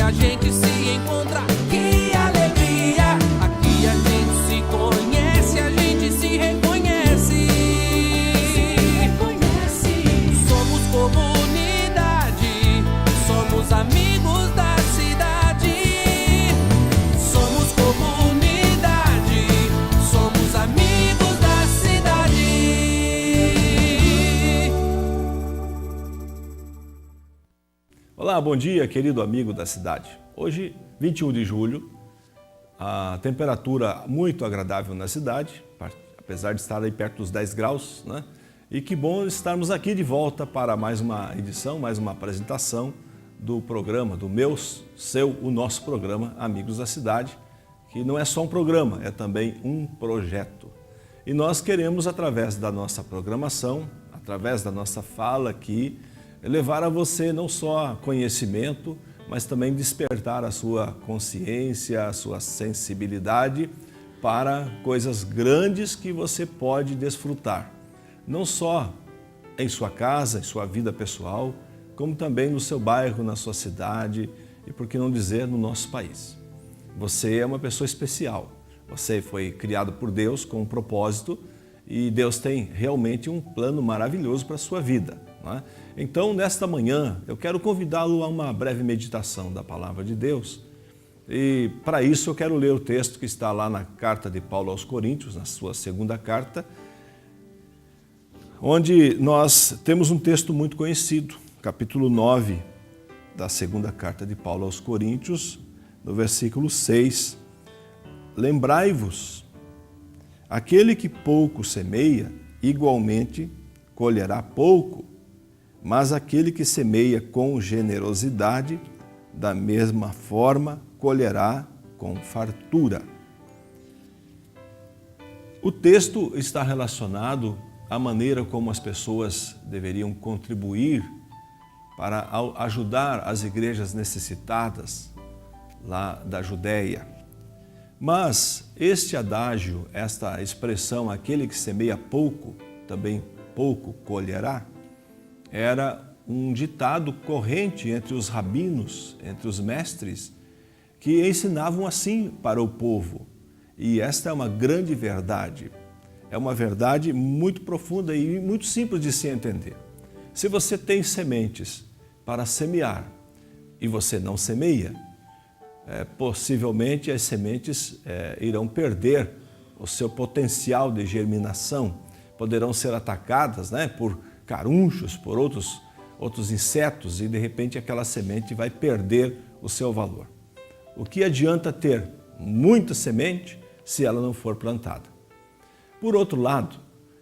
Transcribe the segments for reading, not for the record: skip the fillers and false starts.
a gente se encontra, que alegria. Aqui a gente se conhece, a gente se reconhece. Somos comunidade, somos amigos da cidade. Somos comunidade, somos amigos da cidade. Olá, bom dia, querido amigo da cidade. Hoje, 21 de julho, a temperatura muito agradável na cidade, apesar de estar aí perto dos 10 graus, né? E que bom estarmos aqui de volta para mais uma edição, mais uma apresentação do programa, do meu, seu, o nosso programa Amigos da Cidade, que não é só um programa, é também um projeto. E nós queremos, através da nossa programação, através da nossa fala aqui, levar a você não só conhecimento, mas também despertar a sua consciência, a sua sensibilidade para coisas grandes que você pode desfrutar. Não só em sua casa, em sua vida pessoal, como também no seu bairro, na sua cidade e, por que não dizer, no nosso país. Você é uma pessoa especial. Você foi criado por Deus com um propósito e Deus tem realmente um plano maravilhoso para a sua vida, não é? Então, nesta manhã, eu quero convidá-lo a uma breve meditação da Palavra de Deus. E, para isso, eu quero ler o texto que está lá na carta de Paulo aos Coríntios, na sua segunda carta, onde nós temos um texto muito conhecido, capítulo 9 da segunda carta de Paulo aos Coríntios, no versículo 6. Lembrai-vos, aquele que pouco semeia, igualmente colherá pouco, mas aquele que semeia com generosidade, da mesma forma colherá com fartura. O texto está relacionado à maneira como as pessoas deveriam contribuir para ajudar as igrejas necessitadas lá da Judéia. Mas este adágio, esta expressão, aquele que semeia pouco, também pouco colherá, era um ditado corrente entre os rabinos, entre os mestres, que ensinavam assim para o povo. E esta é uma grande verdade. É uma verdade muito profunda e muito simples de se entender. Se você tem sementes para semear e você não semeia, possivelmente as sementes irão perder o seu potencial de germinação, poderão ser atacadas, né, por carunchos, por outros insetos e de repente aquela semente vai perder o seu valor. O que adianta ter muita semente se ela não for plantada? Por outro lado,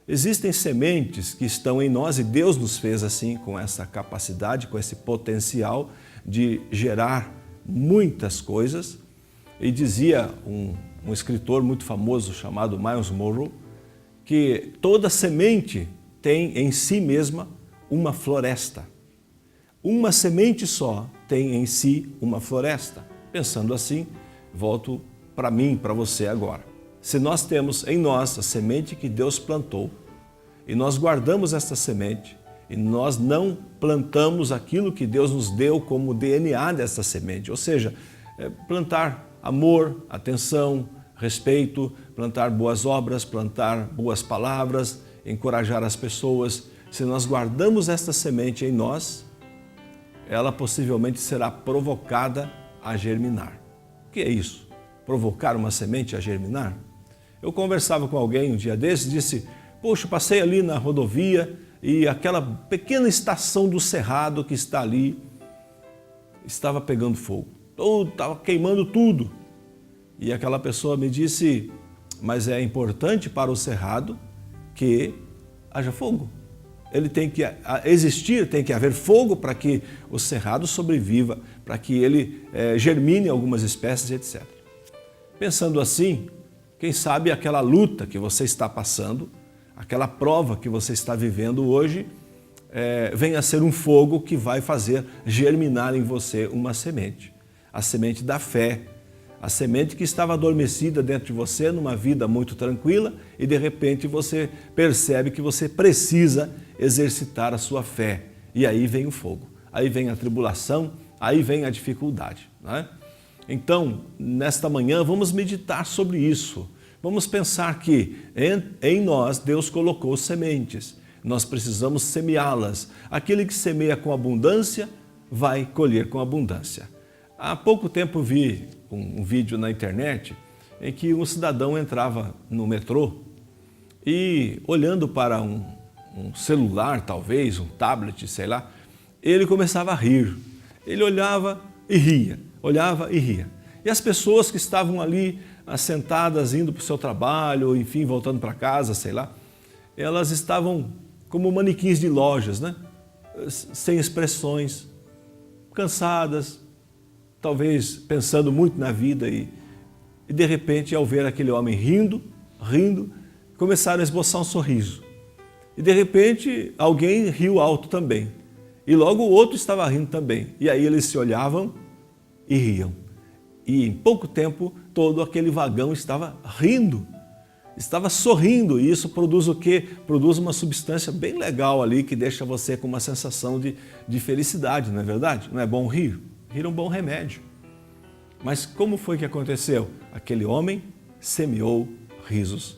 existem sementes que estão em nós e Deus nos fez assim, com essa capacidade, com esse potencial de gerar muitas coisas. E dizia um escritor muito famoso chamado Miles Monroe que toda semente tem em si mesma uma floresta. Uma semente só tem em si uma floresta. Pensando assim, volto para mim, para você agora. Se nós temos em nós a semente que Deus plantou e nós guardamos esta semente e nós não plantamos aquilo que Deus nos deu como DNA dessa semente, ou seja, plantar amor, atenção, respeito, plantar boas obras, plantar boas palavras, encorajar as pessoas. Se nós guardamos esta semente em nós, ela possivelmente será provocada a germinar. O que é isso? Provocar uma semente a germinar? Eu conversava com alguém um dia desses e disse, poxa, passei ali na rodovia e aquela pequena estação do Cerrado que está ali estava pegando fogo. Estava queimando tudo. E aquela pessoa me disse, mas é importante para o Cerrado que haja fogo. Ele tem que existir, tem que haver fogo para que o cerrado sobreviva, para que ele germine algumas espécies, etc. Pensando assim, quem sabe aquela luta que você está passando, aquela prova que você está vivendo hoje, venha a ser um fogo que vai fazer germinar em você uma semente. A semente da fé, a semente que estava adormecida dentro de você numa vida muito tranquila e de repente você percebe que você precisa exercitar a sua fé. E aí vem o fogo, aí vem a tribulação, aí vem a dificuldade, né? Então, nesta manhã, vamos meditar sobre isso. Vamos pensar que em nós Deus colocou sementes. Nós precisamos semeá-las. Aquele que semeia com abundância, vai colher com abundância. Há pouco tempo vi um vídeo na internet em que um cidadão entrava no metrô e, olhando para um celular, talvez, um tablet, sei lá, ele começava a rir. Ele olhava e ria, olhava e ria. E as pessoas que estavam ali assentadas, indo para o seu trabalho, ou enfim, voltando para casa, sei lá, elas estavam como manequins de lojas, né? Sem expressões, cansadas, talvez pensando muito na vida e de repente, ao ver aquele homem rindo, começaram a esboçar um sorriso. E de repente, alguém riu alto também. E logo o outro estava rindo também. E aí eles se olhavam e riam. E em pouco tempo, todo aquele vagão estava rindo, estava sorrindo. E isso produz o quê? Produz uma substância bem legal ali que deixa você com uma sensação de felicidade, não é verdade? Não é bom rir? Rir é um bom remédio. Mas como foi que aconteceu? Aquele homem semeou risos.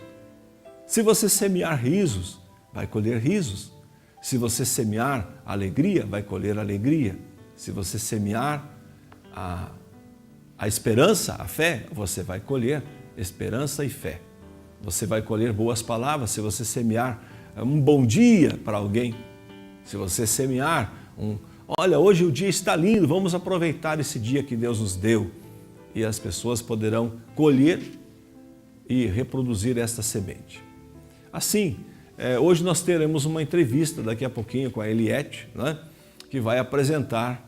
Se você semear risos, vai colher risos. Se você semear alegria, vai colher alegria. Se você semear a esperança, a fé, você vai colher esperança e fé. Você vai colher boas palavras se você semear um bom dia para alguém. Se você semear olha, hoje o dia está lindo, vamos aproveitar esse dia que Deus nos deu. E as pessoas poderão colher e reproduzir esta semente. Assim, hoje nós teremos uma entrevista daqui a pouquinho com a Eliette, né, que vai apresentar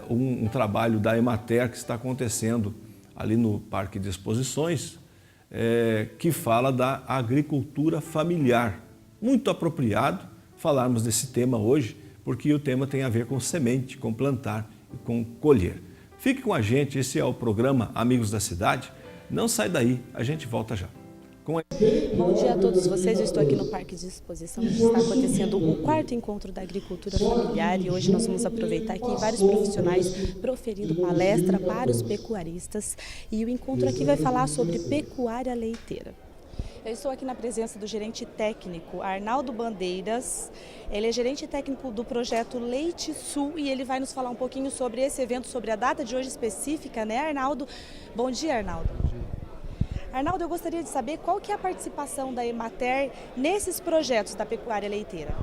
um trabalho da Emater que está acontecendo ali no Parque de Exposições, que fala da agricultura familiar. Muito apropriado falarmos desse tema hoje, porque o tema tem a ver com semente, com plantar e com colher. Fique com a gente, esse é o programa Amigos da Cidade. Não sai daí, a gente volta já. Bom dia a todos vocês, eu estou aqui no Parque de Exposição, onde está acontecendo o 4º encontro da agricultura familiar e hoje nós vamos aproveitar aqui vários profissionais proferindo palestra para os pecuaristas e o encontro aqui vai falar sobre pecuária leiteira. Eu estou aqui na presença do gerente técnico Arnaldo Bandeiras. Ele é gerente técnico do projeto Leite Sul e ele vai nos falar um pouquinho sobre esse evento, sobre a data de hoje específica, né, Arnaldo? Bom dia, Arnaldo. Bom dia. Arnaldo, eu gostaria de saber qual que é a participação da Emater nesses projetos da pecuária leiteira.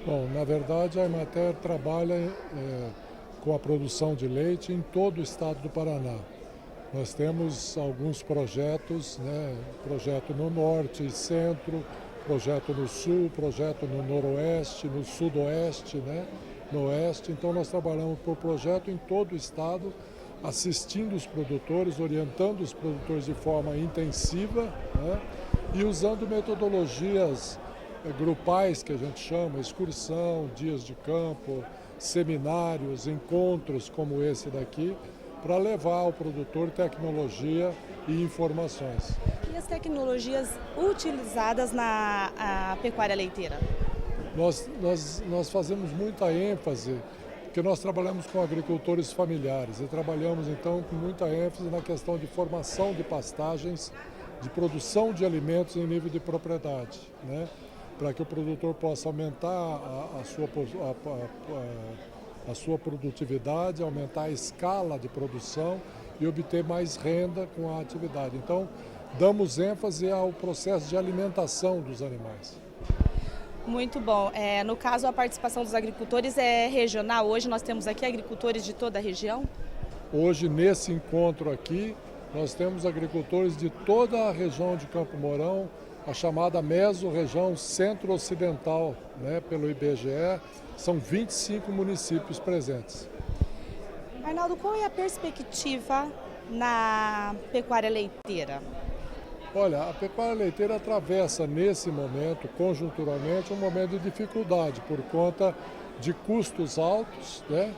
Bom, na verdade a Emater trabalha com a produção de leite em todo o estado do Paraná. Nós temos alguns projetos, né? Projeto no norte e centro, projeto no sul, projeto no noroeste, no sudoeste, né? No oeste. Então nós trabalhamos por projeto em todo o estado, assistindo os produtores, orientando os produtores de forma intensiva, né? E usando metodologias grupais que a gente chama, excursão, dias de campo, seminários, encontros como esse daqui, para levar ao produtor tecnologia e informações. E as tecnologias utilizadas na pecuária leiteira? Nós fazemos muita ênfase, porque nós trabalhamos com agricultores familiares e trabalhamos então com muita ênfase na questão de formação de pastagens, de produção de alimentos em nível de propriedade, né? Para que o produtor possa aumentar a sua produtividade, aumentar a escala de produção e obter mais renda com a atividade. Então, damos ênfase ao processo de alimentação dos animais. Muito bom. No caso, a participação dos agricultores é regional. Hoje nós temos aqui agricultores de toda a região? Hoje, nesse encontro aqui, nós temos agricultores de toda a região de Campo Mourão, a chamada mesorregião centro-ocidental, né, pelo IBGE, são 25 municípios presentes. Arnaldo, qual é a perspectiva na pecuária leiteira? Olha, a pecuária leiteira atravessa nesse momento, conjunturalmente, um momento de dificuldade por conta de custos altos, né?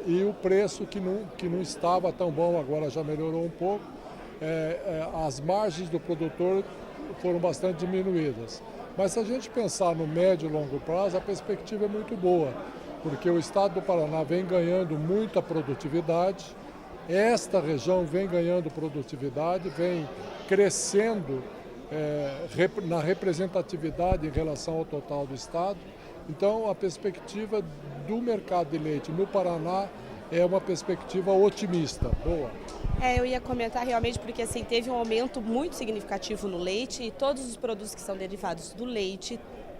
E o preço que não estava tão bom, agora já melhorou um pouco. As margens do produtor foram bastante diminuídas. Mas se a gente pensar no médio e longo prazo, a perspectiva é muito boa, porque o estado do Paraná vem ganhando muita produtividade, esta região vem ganhando produtividade, vem crescendo na representatividade em relação ao total do estado. Então, a perspectiva do mercado de leite no Paraná é uma perspectiva otimista, boa. Eu ia comentar realmente porque assim, teve um aumento muito significativo no leite e todos os produtos que são derivados do leite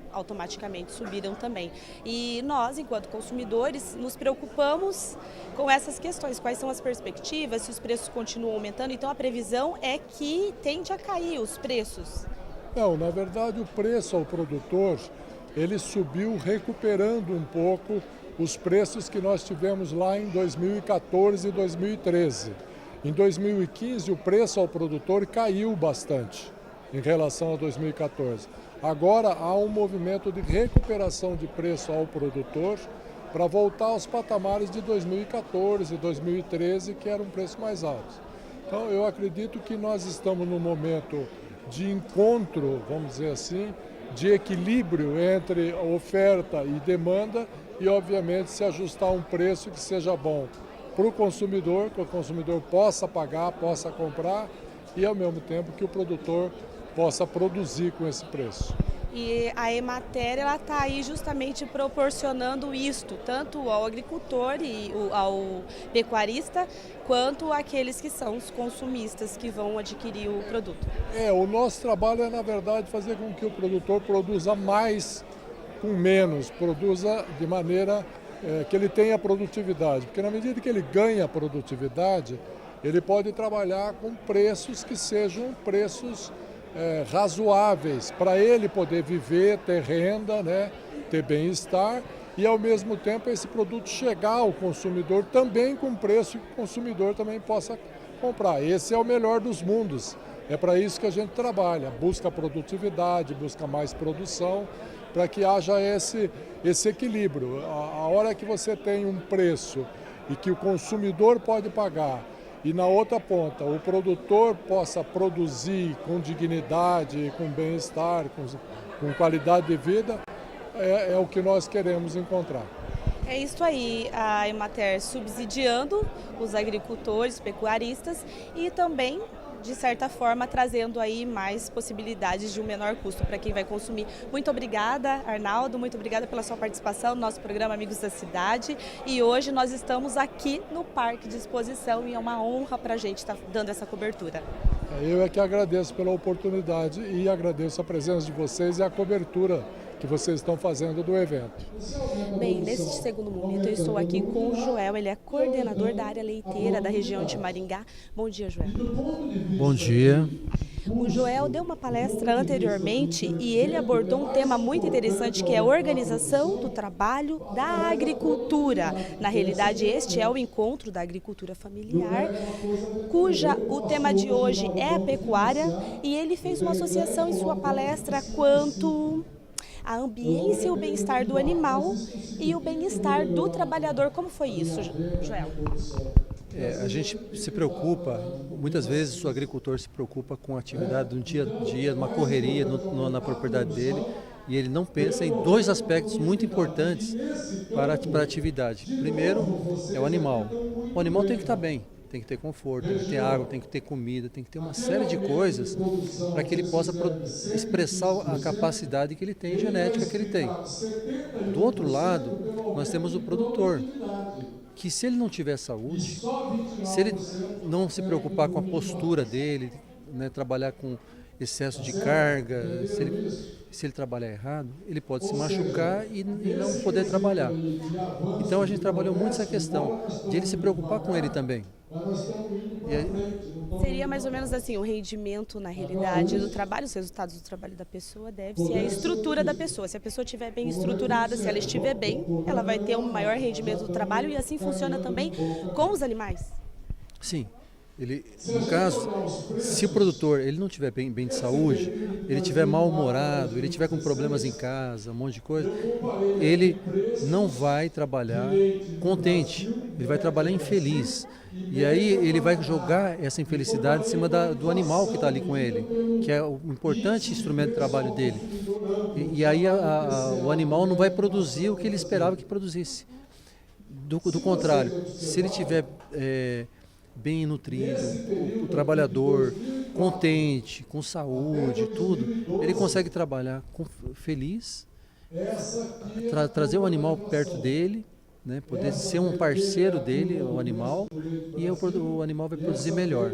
automaticamente subiram também. E nós, enquanto consumidores, nos preocupamos com essas questões. Quais são as perspectivas, se os preços continuam aumentando? Então a previsão é que tende a cair os preços. Não, na verdade o preço ao produtor, ele subiu recuperando um pouco os preços que nós tivemos lá em 2014 e 2013. Em 2015 o preço ao produtor caiu bastante em relação a 2014. Agora há um movimento de recuperação de preço ao produtor para voltar aos patamares de 2014 e 2013, que era um preço mais alto. Então eu acredito que nós estamos num momento de encontro, vamos dizer assim, de equilíbrio entre oferta e demanda e obviamente se ajustar um preço que seja bom para o consumidor, que o consumidor possa pagar, possa comprar e ao mesmo tempo que o produtor possa produzir com esse preço. E a Emater está aí justamente proporcionando isto, tanto ao agricultor e ao pecuarista, quanto àqueles que são os consumistas que vão adquirir o produto. O nosso trabalho é, na verdade, fazer com que o produtor produza mais com menos, produza de maneira que ele tenha produtividade, porque na medida que ele ganha produtividade, ele pode trabalhar com preços que sejam preços razoáveis para ele poder viver, ter renda, né, ter bem-estar e ao mesmo tempo esse produto chegar ao consumidor também com preço que o consumidor também possa comprar. Esse é o melhor dos mundos, é para isso que a gente trabalha, busca produtividade, busca mais produção, para que haja esse equilíbrio. A hora que você tem um preço e que o consumidor pode pagar e na outra ponta o produtor possa produzir com dignidade, com bem-estar, com qualidade de vida, é o que nós queremos encontrar. É isso aí, a Emater subsidiando os agricultores, pecuaristas e também, de certa forma, trazendo aí mais possibilidades de um menor custo para quem vai consumir. Muito obrigada, Arnaldo, muito obrigada pela sua participação no nosso programa Amigos da Cidade. E hoje nós estamos aqui no Parque de Exposição e é uma honra para a gente estar dando essa cobertura. Eu é que agradeço pela oportunidade e agradeço a presença de vocês e a cobertura que vocês estão fazendo do evento. Bem, neste segundo momento eu estou aqui com o Joel, ele é coordenador da área leiteira da região de Maringá. Bom dia, Joel. Bom dia. O Joel deu uma palestra anteriormente e ele abordou um tema muito interessante que é a organização do trabalho da agricultura. Na realidade, este é o encontro da agricultura familiar, o tema de hoje é a pecuária e ele fez uma associação em sua palestra quanto a ambiência e o bem-estar do animal e o bem-estar do trabalhador. Como foi isso, Joel? A gente se preocupa, muitas vezes o agricultor se preocupa com a atividade do dia a dia, uma correria na propriedade dele, e ele não pensa em dois aspectos muito importantes para a atividade. Primeiro é o animal. O animal tem que estar bem. Tem que ter conforto, tem que ter água, tem que ter comida, tem que ter uma série de coisas para que ele possa expressar a capacidade que ele tem, genética que ele tem. Do outro lado, nós temos o produtor, que se ele não tiver saúde, se ele não se preocupar com a postura dele, né, trabalhar com excesso de carga, se ele trabalhar errado, ele pode se machucar e não poder trabalhar. Então a gente trabalhou muito essa questão de ele se preocupar com ele também. Seria mais ou menos assim, o rendimento na realidade do trabalho, os resultados do trabalho da pessoa deve ser a estrutura da pessoa. Se a pessoa estiver bem estruturada, se ela estiver bem, ela vai ter um maior rendimento do trabalho e assim funciona também com os animais. Sim. No caso, se o produtor ele não estiver bem de saúde, ele estiver mal-humorado, ele estiver com problemas em casa, um monte de coisa, ele não vai trabalhar contente. ele vai trabalhar infeliz. E aí ele vai jogar essa infelicidade em cima do animal que está ali com ele, que é o importante instrumento de trabalho dele. E aí o animal não vai produzir o que ele esperava que produzisse. Do contrário, se ele tiver bem nutrido, o trabalhador contente, com saúde, tudo, ele consegue trabalhar feliz, trazer o animal perto dele, né, poder ser um parceiro dele, o animal, e o animal vai produzir melhor.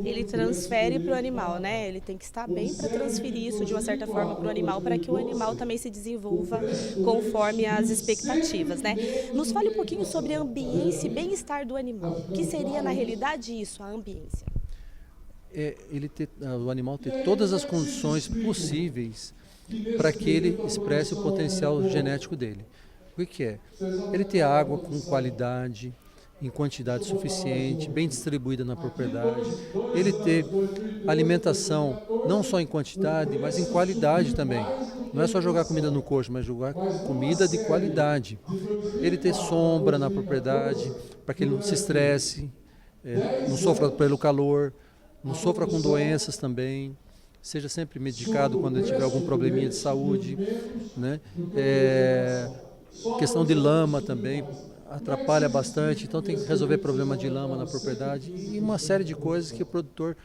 Ele transfere para o animal, né? Ele tem que estar bem para transferir isso de uma certa forma para o animal, para que o animal também se desenvolva conforme as expectativas, né? Nos fale um pouquinho sobre a ambiência e bem-estar do animal. O que seria, na realidade, isso, a ambiência? O animal ter todas as condições possíveis para que ele expresse o potencial genético dele. O que é? Ele ter água com qualidade, em quantidade suficiente, bem distribuída na propriedade. Ele ter alimentação não só em quantidade, mas em qualidade também. Não é só jogar comida no coxo, mas jogar comida de qualidade. Ele ter sombra na propriedade, para que ele não se estresse, não sofra pelo calor, não sofra com doenças também. Seja sempre medicado quando ele tiver algum probleminha de saúde, né? Questão de lama também atrapalha bastante, então tem que resolver problema de lama na propriedade e uma série de coisas que o produtor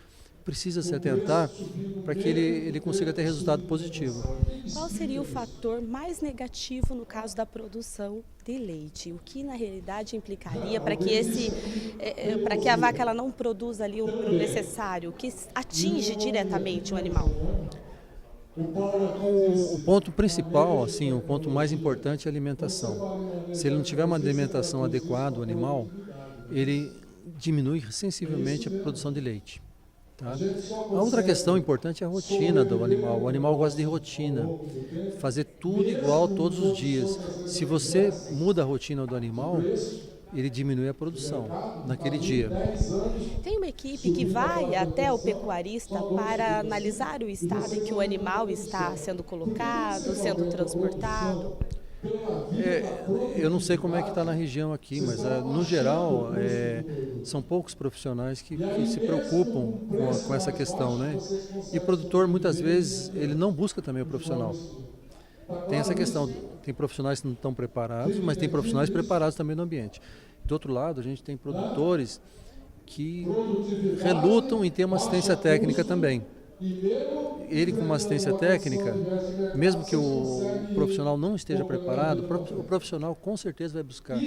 precisa se atentar para que ele consiga ter resultado positivo. Qual seria o fator mais negativo no caso da produção de leite? O que na realidade implicaria para que a vaca ela não produza ali o necessário, o que atinge diretamente o animal? O ponto principal, assim, o ponto mais importante é a alimentação. Se ele não tiver uma alimentação adequada, o animal, ele diminui sensivelmente a produção de leite. Tá? A outra questão importante é a rotina do animal. O animal gosta de rotina, fazer tudo igual todos os dias. Se você muda a rotina do animal, ele diminui a produção naquele dia. Tem uma equipe que vai até o pecuarista para analisar o estado em que o animal está sendo colocado, sendo transportado? Eu não sei como é que está na região aqui, mas no geral são poucos profissionais que se preocupam com essa questão, né? E o produtor muitas vezes ele não busca também o profissional. Tem essa questão, tem profissionais que não estão preparados, mas tem profissionais preparados também no ambiente. Do outro lado, a gente tem produtores que relutam em ter uma assistência técnica também. Ele com uma assistência técnica, mesmo que o profissional não esteja preparado, o profissional com certeza vai buscar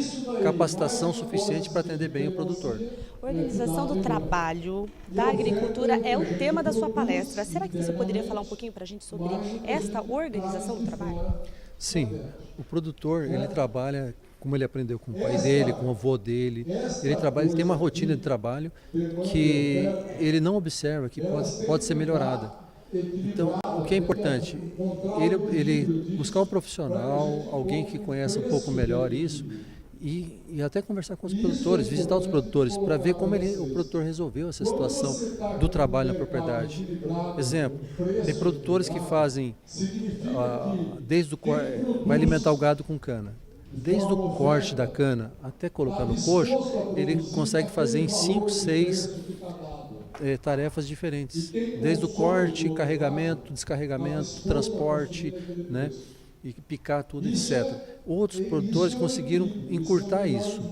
capacitação suficiente para atender bem o produtor. Organização do trabalho da agricultura é o tema da sua palestra. Será que você poderia falar um pouquinho para a gente sobre esta organização do trabalho? Sim, o produtor ele trabalha como ele aprendeu com o pai dele, com o avô dele. Ele tem uma rotina de trabalho que ele não observa, que pode ser melhorada. Então, o que é importante? Ele buscar um profissional, alguém que conheça um pouco melhor isso e até conversar com os produtores, visitar os produtores para ver como o produtor resolveu essa situação do trabalho na propriedade. Exemplo, tem produtores que fazem, vai alimentar o gado com cana. Desde o corte da cana até colocar no coxo, ele consegue fazer em 5, 6 tarefas diferentes. Desde o corte, carregamento, descarregamento, transporte, né? E picar tudo, etc. Outros produtores conseguiram encurtar isso,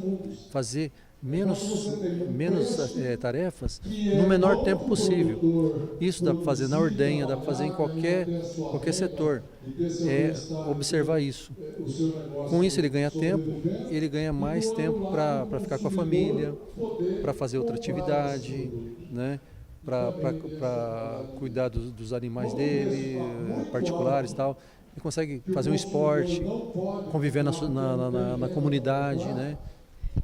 fazer menos tarefas no menor tempo possível. Isso dá para fazer na ordenha, dá para fazer em qualquer setor. Observar isso. Com isso ele ganha tempo, ele ganha mais tempo para ficar com a família, para fazer outra atividade, né? Para cuidar dos animais dele, particulares e tal. Ele consegue fazer um esporte, conviver na comunidade, né?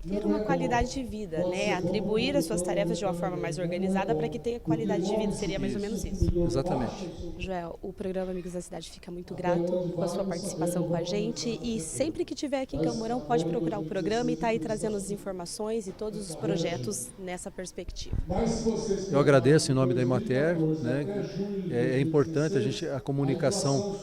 Ter uma qualidade de vida, né? Atribuir as suas tarefas de uma forma mais organizada para que tenha qualidade de vida, seria mais ou menos isso. Exatamente. Joel, o programa Amigos da Cidade fica muito grato com a sua participação com a gente e sempre que estiver aqui em Camorão pode procurar o programa e estar aí trazendo as informações e todos os projetos nessa perspectiva. Eu agradeço em nome da Emater, né? É importante a comunicação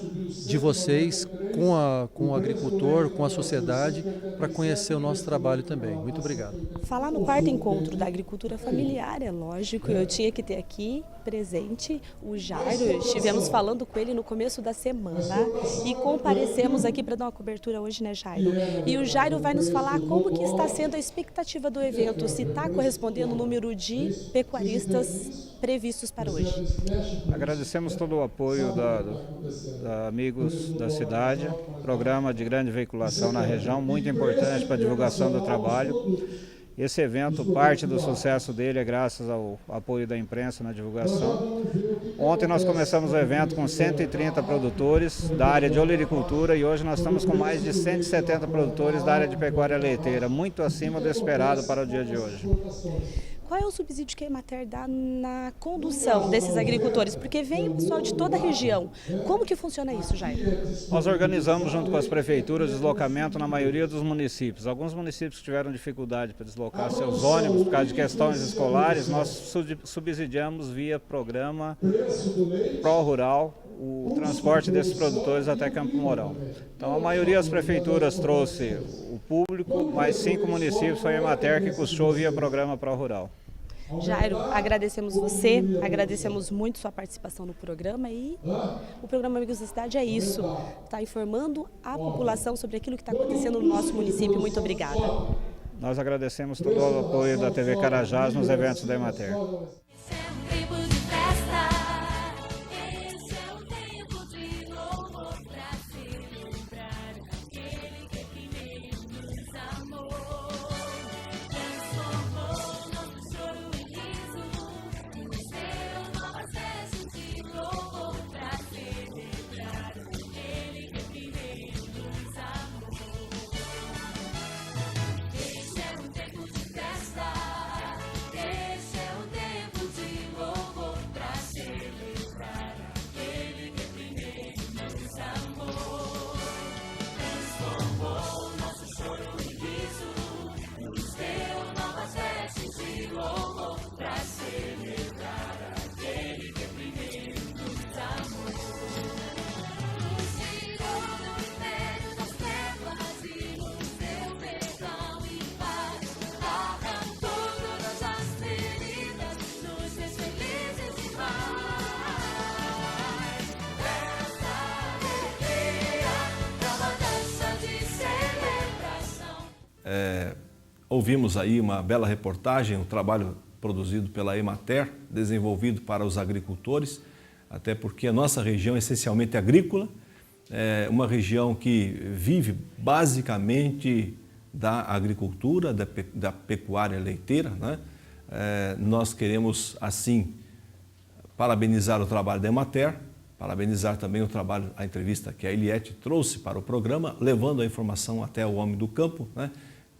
de vocês com o agricultor, com a sociedade, para conhecer o nosso trabalho também. também. Muito obrigado. Falar no quarto encontro da agricultura familiar, é lógico, eu tinha que ter aqui presente o Jairo. Estivemos falando com ele no começo da semana e comparecemos aqui para dar uma cobertura hoje, né, Jairo? E o Jairo vai nos falar como que está sendo a expectativa do evento, se está correspondendo o número de pecuaristas previstos para hoje. Agradecemos todo o apoio da Amigos da Cidade, programa de grande veiculação na região, muito importante para a divulgação do trabalho. Esse evento, parte do sucesso dele é graças ao apoio da imprensa na divulgação. Ontem nós começamos o evento com 130 produtores da área de olericultura e hoje nós estamos com mais de 170 produtores da área de pecuária leiteira, muito acima do esperado para o dia de hoje. Qual é o subsídio que a Emater dá na condução desses agricultores? Porque vem o pessoal de toda a região. Como que funciona isso, Jairo? Nós organizamos junto com as prefeituras deslocamento na maioria dos municípios. Alguns municípios tiveram dificuldade para deslocar seus ônibus por causa de questões escolares. Nós subsidiamos via programa Pró-Rural o transporte desses produtores até Campo Mourão. Então a maioria das prefeituras trouxe o público, mais 5 municípios foi a Emater que custeou via programa Pró-Rural. Jairo, agradecemos você, agradecemos muito sua participação no programa e o programa Amigos da Cidade é isso, está informando a população sobre aquilo que está acontecendo no nosso município. Muito obrigada. Nós agradecemos todo o apoio da TV Carajás nos eventos da Emater. Ouvimos aí uma bela reportagem, um trabalho produzido pela Emater, desenvolvido para os agricultores, até porque a nossa região é essencialmente agrícola, é uma região que vive basicamente da agricultura, da pecuária leiteira, né? Nós queremos, assim, parabenizar o trabalho da Emater, parabenizar também o trabalho, a entrevista que a Eliette trouxe para o programa, levando a informação até o homem do campo, né?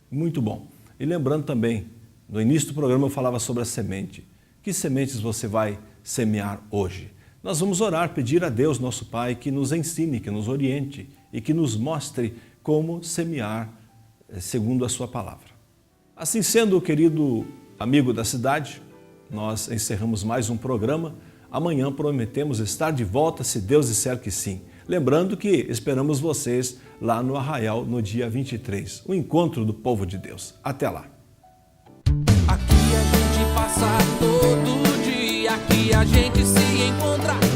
Muito bom. E lembrando também, no início do programa eu falava sobre a semente. Que sementes você vai semear hoje? Nós vamos orar, pedir a Deus, nosso Pai, que nos ensine, que nos oriente e que nos mostre como semear segundo a sua palavra. Assim sendo, querido amigo da cidade, nós encerramos mais um programa. Amanhã prometemos estar de volta, se Deus disser que sim. Lembrando que esperamos vocês lá no Arraial no dia 23, o encontro do povo de Deus. Até lá. Aqui a gente passa todo dia, aqui a gente se encontra.